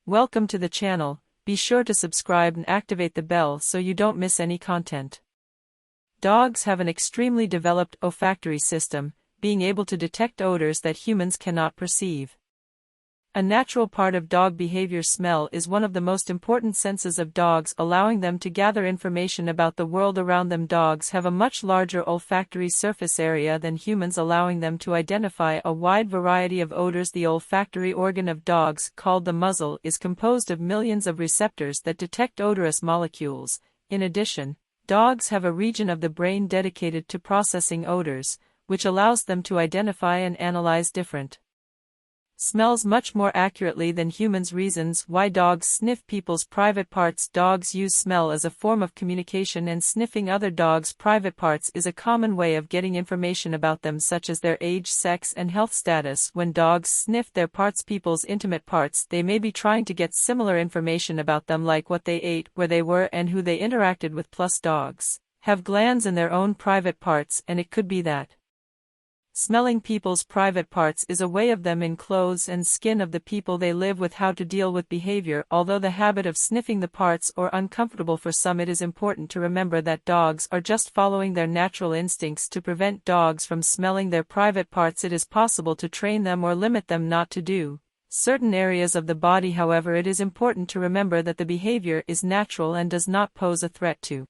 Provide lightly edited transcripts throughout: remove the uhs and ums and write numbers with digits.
Welcome to the channel. Be sure to subscribe and activate the bell so you don't miss any content. Dogs have an extremely developed olfactory system, being able to detect odors that humans cannot perceive. A natural part of dog behavior. Smell is one of the most important senses of dogs, allowing them to gather information about the world around them. Dogs have a much larger olfactory surface area than humans, allowing them to identify a wide variety of odors. The olfactory organ of dogs, called the muzzle, is composed of millions of receptors that detect odorous molecules. In addition, dogs have a region of the brain dedicated to processing odors, which allows them to identify and analyze different smells much more accurately than humans. Reasons why dogs sniff people's private parts. Dogs use smell as a form of communication, and sniffing other dogs' private parts is a common way of getting information about them, such as their age, sex, and health status. When dogs sniff their parts, people's intimate parts, they may be trying to get similar information about them, like what they ate, where they were, and who they interacted with. Plus, dogs have glands in their own private parts, and it could be that smelling people's private parts is a way of them in clothes and skin of the people they live with. How to deal with behavior. Although the habit of sniffing the parts or uncomfortable for some, it is important to remember that dogs are just following their natural instincts. To prevent dogs from smelling their private parts, it is possible to train them or limit them not to do certain areas of the body. However, it is important to remember that the behavior is natural and does not pose a threat to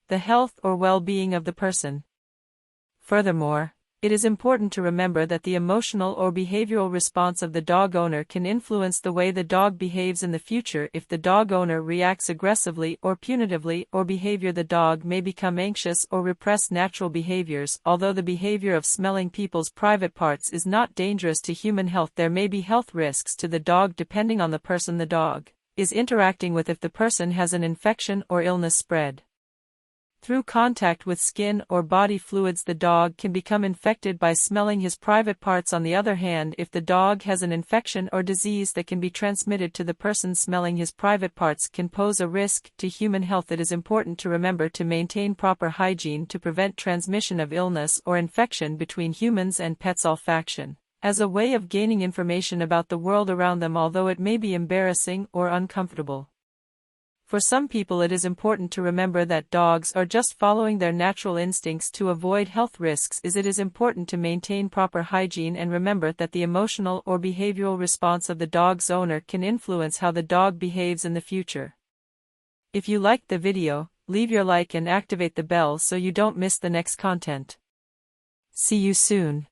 the health or well-being of the person. Furthermore, it is important to remember that the emotional or behavioral response of the dog owner can influence the way the dog behaves in the future. If the dog owner reacts aggressively or punitively or behavior, the dog may become anxious or repress natural behaviors. Although the behavior of smelling people's private parts is not dangerous to human health, there may be health risks to the dog depending on the person the dog is interacting with. If the person has an infection or illness spread through contact with skin or body fluids, the dog can become infected by smelling his private parts. On the other hand, if the dog has an infection or disease that can be transmitted to the person, smelling his private parts can pose a risk to human health. It is important to remember to maintain proper hygiene to prevent transmission of illness or infection between humans and pets. Olfaction as a way of gaining information about the world around them, although it may be embarrassing or uncomfortable for some people, it is important to remember that dogs are just following their natural instincts to avoid health risks. It is important to maintain proper hygiene and remember that the emotional or behavioral response of the dog's owner can influence how the dog behaves in the future. If you liked the video, leave your like and activate the bell so you don't miss the next content. See you soon.